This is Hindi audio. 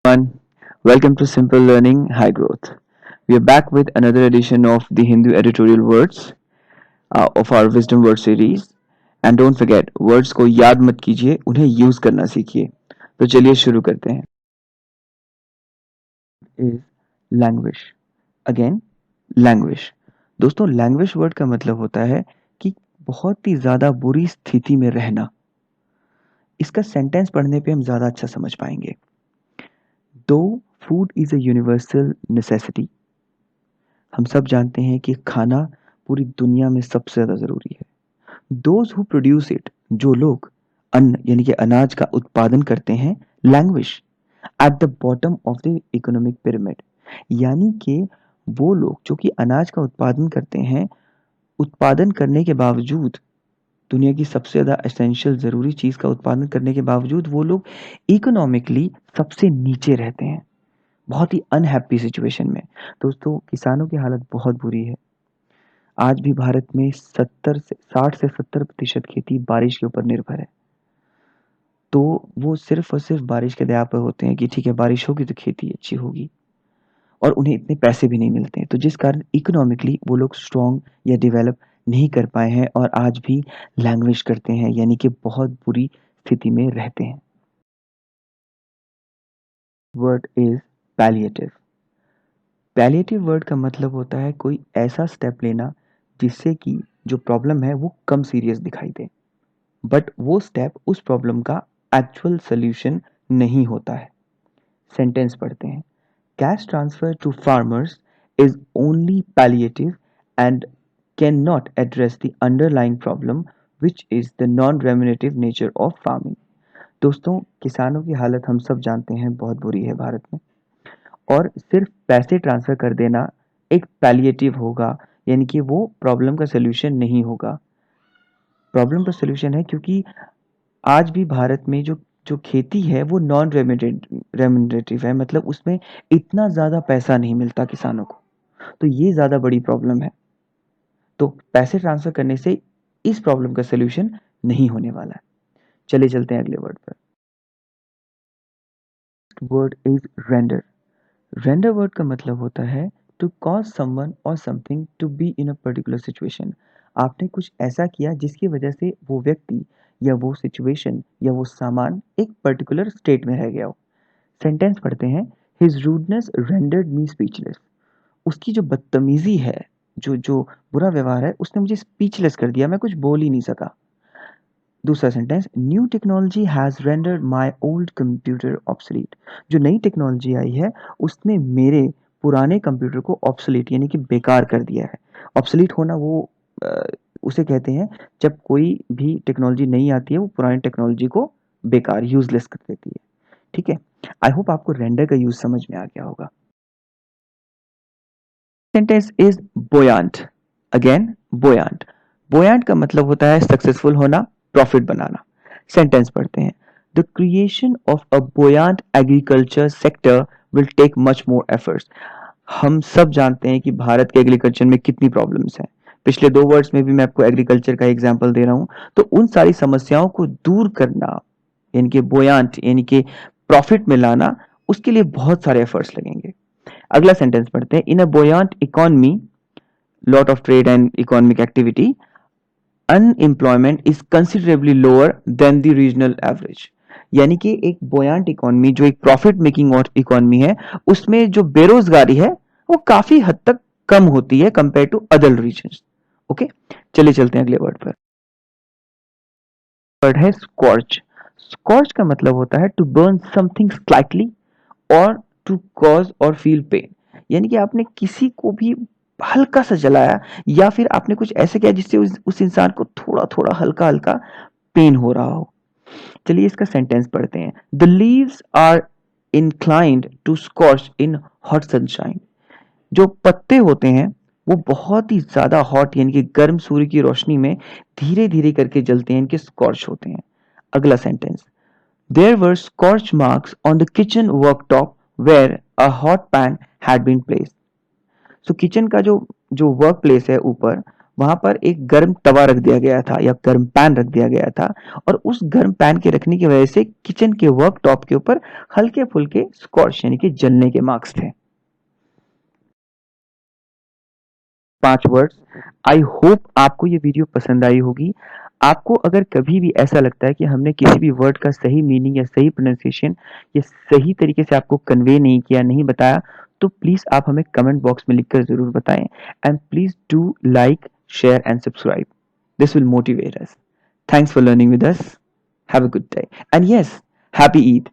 Everyone. Welcome to Simple Learning High Growth. We are back with another edition of the Hindu editorial words of our Wisdom Word series. And don't forget, words को याद मत कीजिए, उन्हें यूज करना सीखिए. तो चलिए शुरू करते हैं. Is languish. Again, languish. दोस्तों, languish वर्ड का मतलब होता है कि बहुत ही ज्यादा बुरी स्थिति में रहना. इसका सेंटेंस पढ़ने पे हम ज्यादा अच्छा समझ पाएंगे. दो food is a universal necessity. हम सब जानते हैं कि खाना पूरी दुनिया में सबसे ज़्यादा ज़रूरी है. दोज हु प्रोड्यूस इट, जो लोग अन्न यानी कि अनाज का उत्पादन करते हैं, languish at the bottom of the economic pyramid. यानी कि वो लोग जो कि अनाज का उत्पादन करते हैं, उत्पादन करने के बावजूद, दुनिया की सबसे ज़्यादा एसेंशियल ज़रूरी चीज़ का उत्पादन करने के बावजूद वो लोग इकोनॉमिकली सबसे नीचे रहते हैं, बहुत ही अनहैप्पी सिचुएशन में. दोस्तों, किसानों की हालत बहुत बुरी है. आज भी भारत में 60 से 70% खेती बारिश के ऊपर निर्भर है. तो वो सिर्फ और सिर्फ बारिश के दया पर होते हैं कि ठीक है, बारिश होगी तो खेती अच्छी होगी, और उन्हें इतने पैसे भी नहीं मिलते हैं, तो जिस कारण इकोनॉमिकली वो लोग स्ट्रॉन्ग या डेवलप नहीं कर पाए हैं और आज भी लैंग्वेज करते हैं, यानी कि बहुत बुरी स्थिति में रहते हैं. Word is palliative. Palliative word का मतलब होता है कोई ऐसा स्टेप लेना जिससे कि जो प्रॉब्लम है वो कम सीरियस दिखाई दे, बट वो स्टेप उस प्रॉब्लम का एक्चुअल सोल्यूशन नहीं होता है. सेंटेंस पढ़ते हैं. Cash transfer to farmers is only palliative and can not address the underlying problem which is the non remunerative nature of farming. दोस्तों, किसानों की हालत हम सब जानते हैं बहुत बुरी है भारत में, और सिर्फ पैसे ट्रांसफर कर देना एक पैलिएटिव होगा, यानी कि वो प्रॉब्लम का सोल्यूशन नहीं होगा. प्रॉब्लम का सोल्यूशन है क्योंकि आज भी भारत में जो जो खेती है वो नॉन रेम्यूनरेटिव है, मतलब उसमें इतना ज़्यादा पैसा नहीं मिलता किसानों को. तो ये ज़्यादा बड़ी प्रॉब्लम है. तो पैसे ट्रांसफर करने से इस प्रॉब्लम का सोल्यूशन नहीं होने वाला है. चलिए चलते हैं अगले वर्ड पर. Word is render. Render word का मतलब होता है to cause someone or something to be in a particular situation. आपने कुछ ऐसा किया जिसकी वजह से वो व्यक्ति या वो सिचुएशन या वो सामान एक पर्टिकुलर स्टेट में रह गया हो. सेंटेंस पढ़ते हैं. हिज रूडनेस रेंडर्ड मी स्पीचलेस. उसकी जो बदतमीजी है, जो जो बुरा व्यवहार है, उसने मुझे स्पीचलेस कर दिया, मैं कुछ बोल ही नहीं सका. दूसरा sentence. New technology has rendered my old computer obsolete. जो नई टेक्नोलॉजी आई है उसने मेरे पुराने कंप्यूटर को ऑब्सोलीट यानी कि बेकार कर दिया है. ऑब्सोलीट होना वो उसे कहते हैं जब कोई भी टेक्नोलॉजी नहीं आती है, वो पुरानी टेक्नोलॉजी को बेकार यूजलेस कर देती है. ठीक है. आई होप आपको रेंडर का यूज समझ में आ गया होगा. Sentence is buoyant. Again, buoyant. Buoyant का मतलब होता है सक्सेसफुल होना, प्रॉफिट बनाना. सेंटेंस पढ़ते हैं. The creation of a buoyant agriculture sector will take much more efforts. हम सब जानते हैं कि भारत के एग्रीकल्चर में कितनी प्रॉब्लम्स हैं. पिछले 2 वर्ड्स में भी मैं आपको एग्रीकल्चर का एग्जाम्पल दे रहा हूं. तो उन सारी समस्याओं को दूर करना, यानी कि बोयांट यानी कि प्रॉफिट में लाना, उसके लिए बहुत सारे एफर्ट्स लगेंगे. अगला सेंटेंस पढ़ते हैं. In a buoyant economy, lot of trade and economic activity, unemployment is considerably lower than the regional average. यानी कि एक बोयांट इकोनॉमी, जो एक प्रॉफिट मेकिंग इकोनॉमी है, उसमें जो बेरोजगारी है वो काफी हद तक कम होती है compared to other region. Okay, चलिए चलते हैं अगले वर्ड पर. वर्ड है स्कॉर्च. स्कॉर्च का मतलब होता है टू बर्न समथिंग स्लाइटली और टू कॉज और फील पेन. यानी कि आपने किसी को भी हल्का सा जलाया, या फिर आपने कुछ ऐसे किया जिससे उस इंसान को थोड़ा थोड़ा हल्का हल्का पेन हो रहा हो. चलिए इसका सेंटेंस पढ़ते हैं. The leaves are inclined to scorch in hot sunshine. जो पत्ते होते हैं वो बहुत ही ज्यादा हॉट यानी कि गर्म सूर्य की रोशनी में धीरे धीरे करके जलते हैं, इनके स्कॉच होते हैं. अगला sentence. There were scorch marks on the kitchen worktop where a hot pan had been placed. So kitchen का जो जो वर्क प्लेस है ऊपर, वहां पर एक गर्म तवा रख दिया गया था या गर्म पैन रख दिया गया था, और उस गर्म पैन के रखने की वजह से किचन के वर्क टॉप के ऊपर हल्के फुल्के स्कॉच यानी कि जलने के मार्क्स थे। 5 वर्ड्स। आई होप आपको ये वीडियो पसंद आई होगी। आपको अगर कभी भी ऐसा लगता है कि हमने किसी भी वर्ड का सही मीनिंग या सही प्रोनाउंसिएशन या सही तरीके से आपको कन्वे नहीं किया, नहीं बताया, तो प्लीज आप हमें कमेंट बॉक्स में लिखकर जरूर बताएं। And please do like, share and subscribe. This will motivate us. Thanks for learning with us. Have a good day and yes, happy Eid.